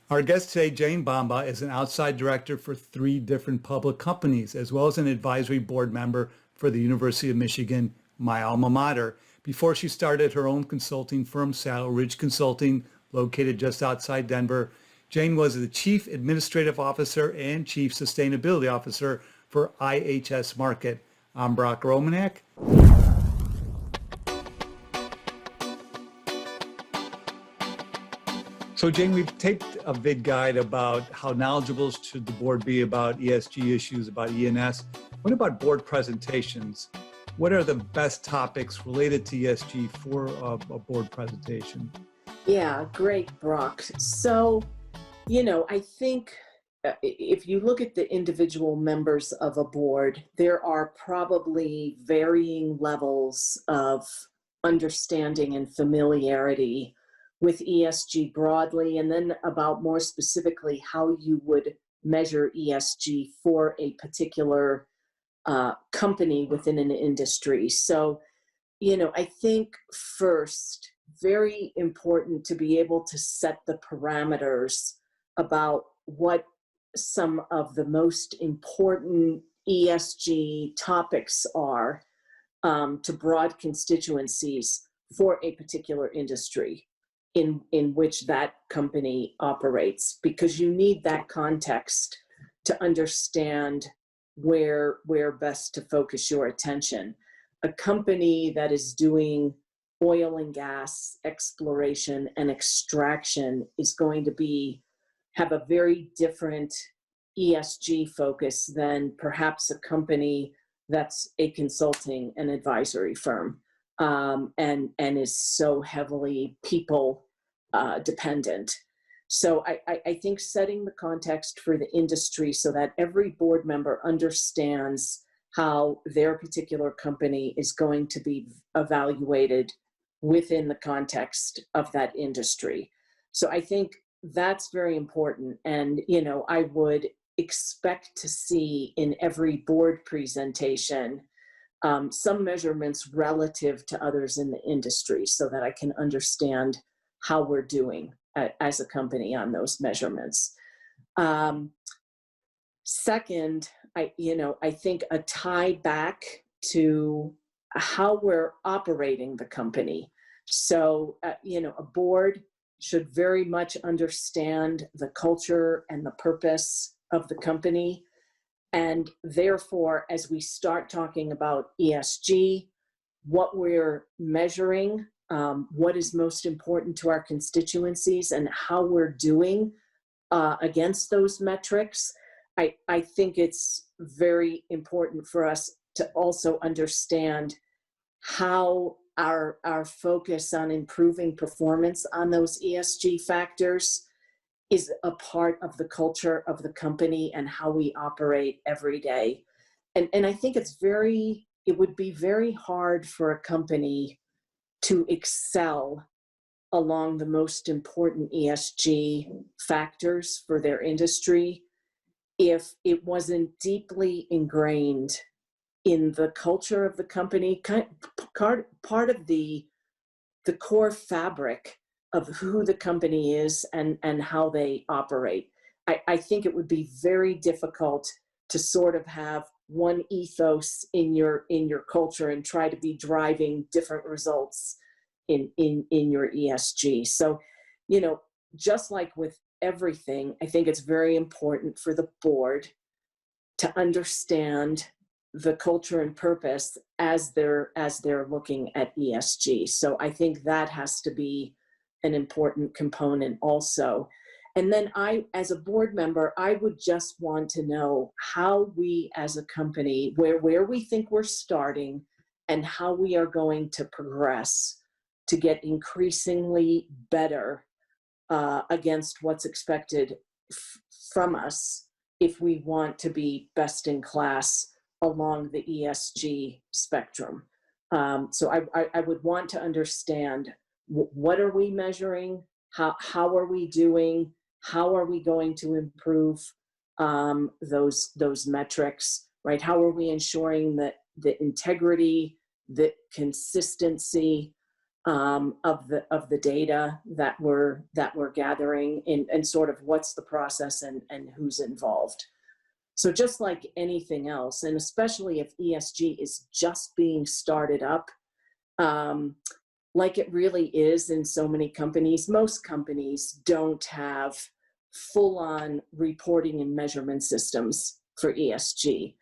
Our guest today, Jane Bomba, is an outside director for three different public companies, as well as an advisory board member for the University of Michigan, my alma mater. Before she started her own consulting firm, Saddle Ridge Consulting, located just outside Denver, Jane was the Chief Administrative Officer and Chief Sustainability Officer for IHS Markit. I'm Brock Romanek. So Jane, we've taped a vid guide about how knowledgeable should the board be about ESG issues, about E&S. What about board presentations? What are the best topics related to ESG for a board presentation? Yeah, great, Brock. So, I think if you look at the individual members of a board, there are probably varying levels of understanding and familiarity with ESG broadly, and then about more specifically how you would measure ESG for a particular company within an industry. So, I think first, very important to be able to set the parameters about what some of the most important ESG topics are to broad constituencies for a particular industry in which that company operates, because you need that context to understand where best to focus your attention. A company that is doing oil and gas exploration and extraction is going to have a very different ESG focus than perhaps a company that's a consulting and advisory firm, and is so heavily people dependent. So I think setting the context for the industry so that every board member understands how their particular company is going to be evaluated within the context of that industry. So I think that's very important. And, I would expect to see in every board presentation some measurements relative to others in the industry so that I can understand how we're doing as a company on those measurements. Second, I think a tie back to how we're operating the company. So, a board should very much understand the culture and the purpose of the company. And therefore, as we start talking about ESG, what we're measuring, what is most important to our constituencies, and how we're doing against those metrics, I think it's very important for us to also understand how our focus on improving performance on those ESG factors is a part of the culture of the company and how we operate every day. And I think it would be very hard for a company to excel along the most important ESG factors for their industry if it wasn't deeply ingrained in the culture of the company, part of the core fabric of who the company is and how they operate. I think it would be very difficult to sort of have one ethos in your culture and try to be driving different results in your ESG. So, just like with everything, I think it's very important for the board to understand the culture and purpose as they're looking at ESG. So I think that has to be an important component also. And then as a board member, I would just want to know how we as a company, where we think we're starting and how we are going to progress to get increasingly better against what's expected from us if we want to be best in class along the ESG spectrum. So I would want to understand what are we measuring, how are we doing, how are we going to improve those metrics, right? How are we ensuring that the integrity, the consistency, of the data that we're gathering, and sort of what's the process and who's involved. So just like anything else, and especially if ESG is just being started up, like it really is in so many companies, most companies don't have full-on reporting and measurement systems for ESG.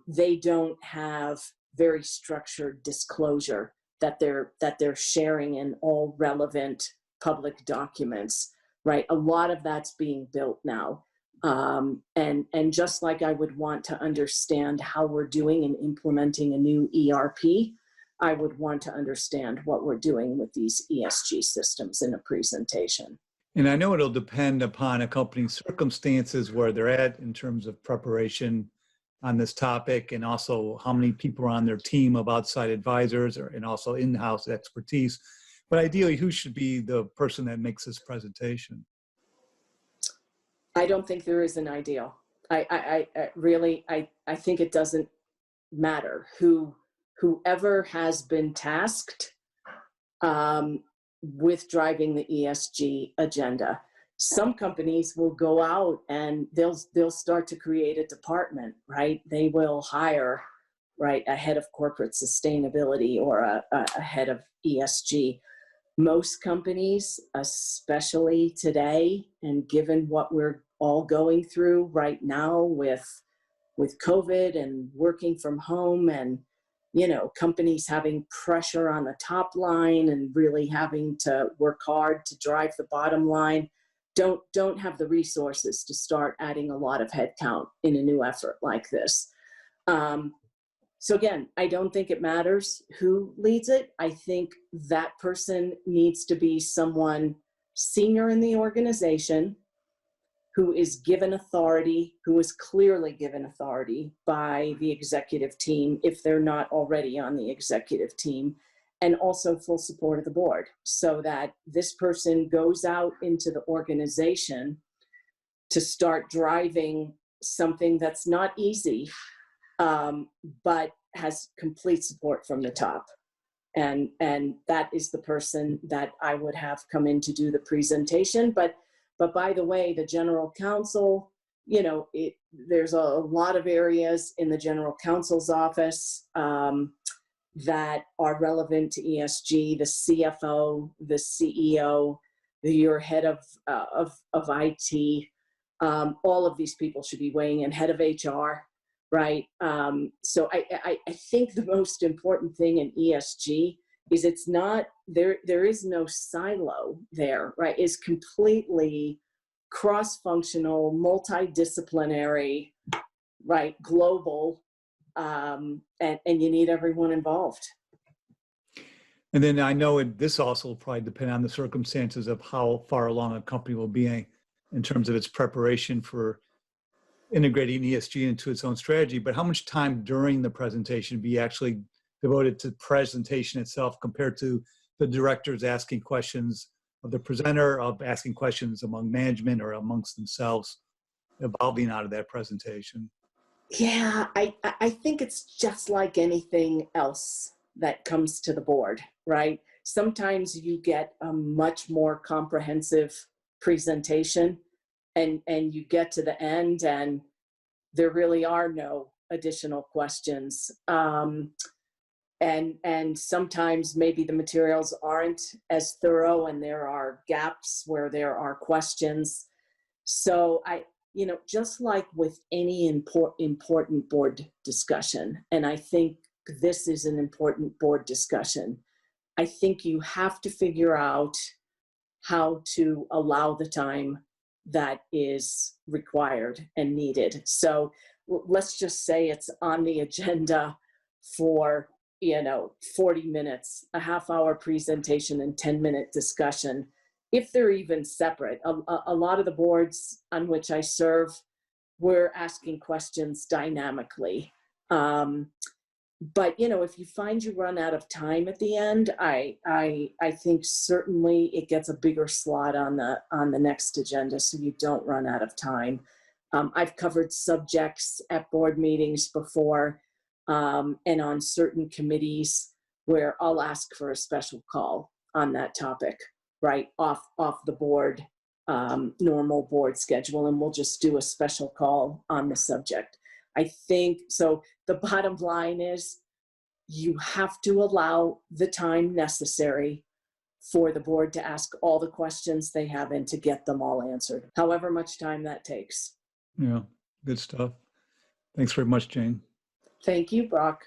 They don't have very structured disclosure that they're sharing in all relevant public documents, right? A lot of that's being built now. And just like I would want to understand how we're doing in implementing a new ERP, I would want to understand what we're doing with these ESG systems in a presentation. And I know it'll depend upon a company's circumstances, where they're at in terms of preparation on this topic, and also how many people are on their team of outside advisors, and also in-house expertise. But ideally, who should be the person that makes this presentation? I don't think there is an ideal. I really think it doesn't matter whoever has been tasked with driving the ESG agenda. Some companies will go out and they'll start to create a department, right? They will hire, right, a head of corporate sustainability or a head of ESG. Most companies, especially today, and given what we're all going through right now with COVID and working from home, and companies having pressure on the top line and really having to work hard to drive the bottom line, don't have the resources to start adding a lot of headcount in a new effort like this. So again, I don't think it matters who leads it. I think that person needs to be someone senior in the organization who is given authority, who is clearly given authority by the executive team if they're not already on the executive team, and also full support of the board, so that this person goes out into the organization to start driving something that's not easy, but has complete support from the top. And that is the person that I would have come in to do the presentation. But by the way, the general counsel, there's a lot of areas in the general counsel's office that are relevant to ESG: the CFO, the CEO, your head of IT. All of these people should be weighing in, head of HR, right? So I think the most important thing in ESG is it's not, there is no silo there, right? It's completely cross-functional, multidisciplinary, right, global, and you need everyone involved. And then I know this also will probably depend on the circumstances of how far along a company will be in terms of its preparation for integrating ESG into its own strategy, but how much time during the presentation be actually devoted to presentation itself compared to the directors asking questions of the presenter, of asking questions among management or amongst themselves, evolving out of that presentation? Yeah, I think it's just like anything else that comes to the board, right? Sometimes you get a much more comprehensive presentation, and you get to the end and there really are no additional questions. And sometimes maybe the materials aren't as thorough and there are gaps where there are questions. So just like with any important board discussion, and I think this is an important board discussion, I think you have to figure out how to allow the time that is required and needed. So let's just say it's on the agenda for 40 minutes, a half-hour presentation and 10-minute discussion, if they're even separate. A lot of the boards on which I serve, we're asking questions dynamically. But if you find you run out of time at the end, I think certainly it gets a bigger slot on the next agenda, so you don't run out of time. I've covered subjects at board meetings before, and on certain committees where I'll ask for a special call on that topic, right? Off the board, normal board schedule, and we'll just do a special call on the subject. I think, so the bottom line is you have to allow the time necessary for the board to ask all the questions they have and to get them all answered, however much time that takes. Yeah, good stuff. Thanks very much, Jane. Thank you, Brock.